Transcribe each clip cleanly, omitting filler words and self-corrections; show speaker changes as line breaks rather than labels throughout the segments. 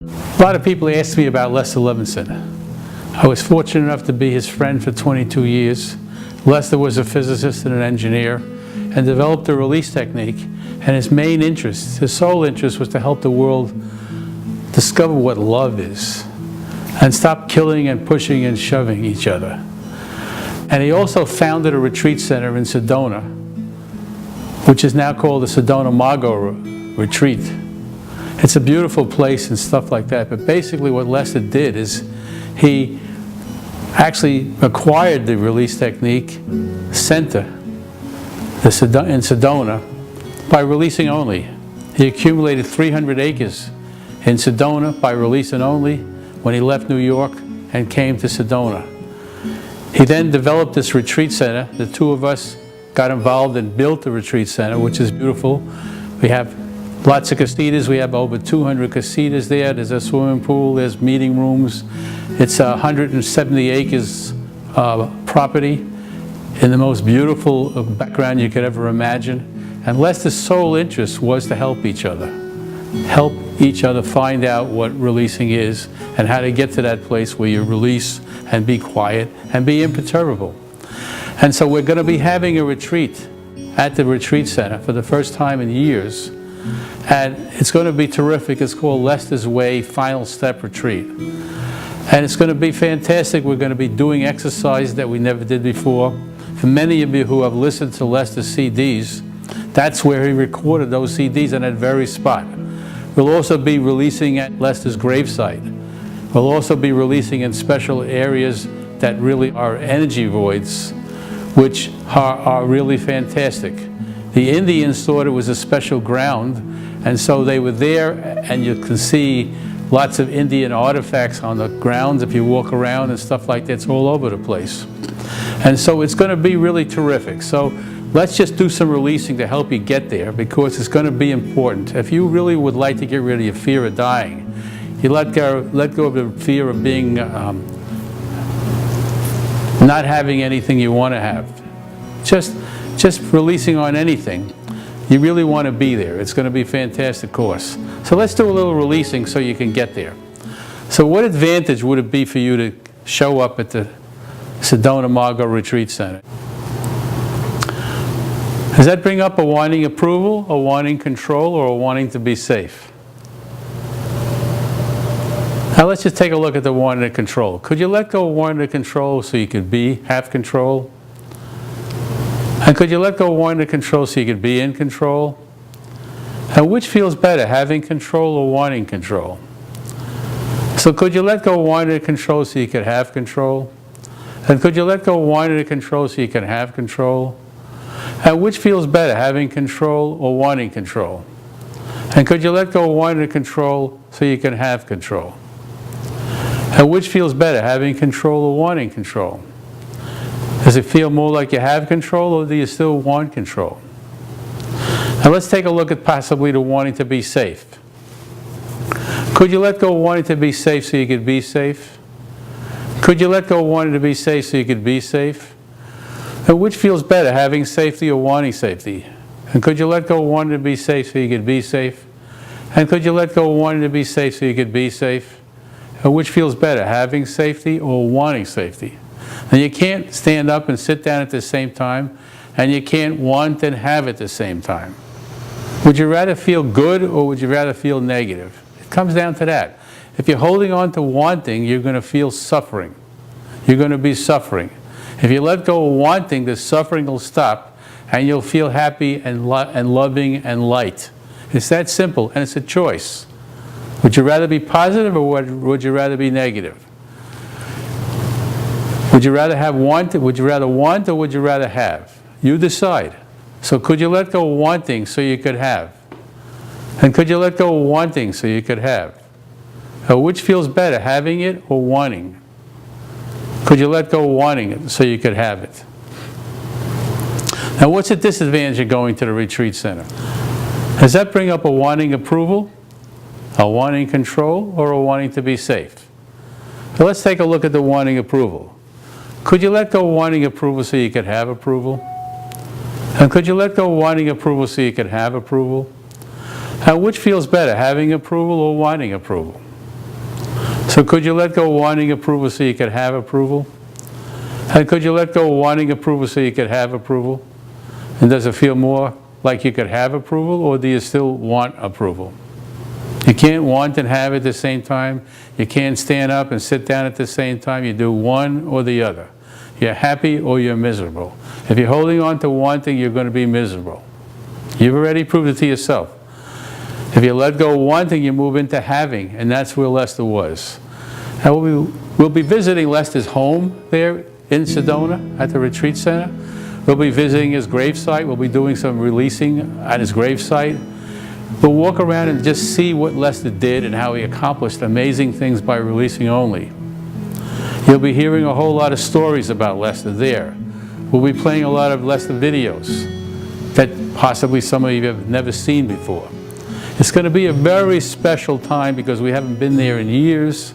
A lot of people ask me about Lester Levinson. I was fortunate enough to be his friend for 22 years. Lester was a physicist and an engineer and developed a release technique, and his main interest, his sole interest, was to help the world discover what love is and stop killing and pushing and shoving each other. And he also founded a retreat center in Sedona, which is now called the Sedona Mago Retreat. It's a beautiful place and stuff like that, but basically what Lester did is he actually acquired the release technique center in Sedona by releasing only. He accumulated 300 acres in Sedona by releasing only when he left New York and came to Sedona. He then developed this retreat center. The two of us got involved and built the retreat center, which is beautiful. We have lots of casitas. We have over 200 casitas there. There's a swimming pool, there's meeting rooms. It's 170 acres property in the most beautiful background you could ever imagine. And Lester's sole interest was to help each other. Help each other find out what releasing is and how to get to that place where you release and be quiet and be imperturbable. And so we're going to be having a retreat at the retreat center for the first time in years. And it's going to be terrific. It's called Lester's Way Final Step Retreat. And it's going to be fantastic. We're going to be doing exercise that we never did before. For many of you who have listened to Lester's CDs, that's where he recorded those CDs, on that very spot. We'll also be releasing at Lester's gravesite. We'll also be releasing in special areas that really are energy voids, which are really fantastic. The Indians thought it was a special ground, and so they were there, and you can see lots of Indian artifacts on the grounds if you walk around and stuff like that. It's all over the place. And so it's going to be really terrific. So let's just do some releasing to help you get there, because it's going to be important. If you really would like to get rid of your fear of dying, you let go of the fear of being, not having anything you want to have. Just releasing on anything. You really want to be there. It's going to be a fantastic course. So let's do a little releasing so you can get there. So what advantage would it be for you to show up at the Sedona Mago Retreat Center? Does that bring up a wanting approval, a wanting control, or a wanting to be safe? Now let's just take a look at the wanting to control. Could you let go of wanting to control so you could have control? And could you let go of wanting to control so you could be in control? And which feels better, having control or wanting control? So could you let go of wanting to control so you could have control? And could you let go of wanting to control so you can have control? And which feels better, having control or wanting control? And could you let go of wanting to control so you can have control? And which feels better, having control or wanting control? Does it feel more like you have control, or do you still want control? Now let's take a look at possibly the wanting to be safe. Could you let go of wanting to be safe so you could be safe? Could you let go of wanting to be safe so you could be safe? And which feels better, having safety or wanting safety? And could you let go of wanting to be safe so you could be safe? And could you let go of wanting to be safe so you could be safe? And which feels better, having safety or wanting safety? Now you can't stand up and sit down at the same time, and you can't want and have at the same time. Would you rather feel good, or would you rather feel negative? It comes down to that. If you're holding on to wanting, you're going to feel suffering. You're going to be suffering. If you let go of wanting, the suffering will stop, and you'll feel happy and loving and light. It's that simple, and it's a choice. Would you rather be positive, or would you rather be negative? Would you rather have wanted? Would you rather want, or would you rather have? You decide. So could you let go of wanting so you could have? And could you let go of wanting so you could have? Which feels better, having it or wanting? Could you let go of wanting it so you could have it? Now what's the disadvantage of going to the retreat center? Does that bring up a wanting approval, a wanting control, or a wanting to be safe? So let's take a look at the wanting approval. Could you let go of wanting approval so you could have approval? And could you let go of wanting approval so you could have approval? And which feels better, having approval or wanting approval? So could you let go of wanting approval so you could have approval? And could you let go of wanting approval so you could have approval? And does it feel more like you could have approval, or do you still want approval? You can't want and have at the same time. You can't stand up and sit down at the same time. You do one or the other. You're happy or you're miserable. If you're holding on to wanting, you're going to be miserable. You've already proved it to yourself. If you let go of wanting, you move into having, and that's where Lester was. And we'll be visiting Lester's home there in Sedona at the retreat center. We'll be visiting his gravesite. We'll be doing some releasing at his gravesite. We'll walk around and just see what Lester did and how he accomplished amazing things by releasing only. You'll be hearing a whole lot of stories about Lester there. We'll be playing a lot of Lester videos that possibly some of you have never seen before. It's going to be a very special time because we haven't been there in years.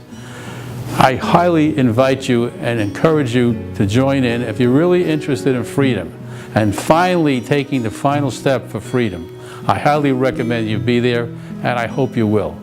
I highly invite you and encourage you to join in if you're really interested in freedom and finally taking the final step for freedom. I highly recommend you be there, and I hope you will.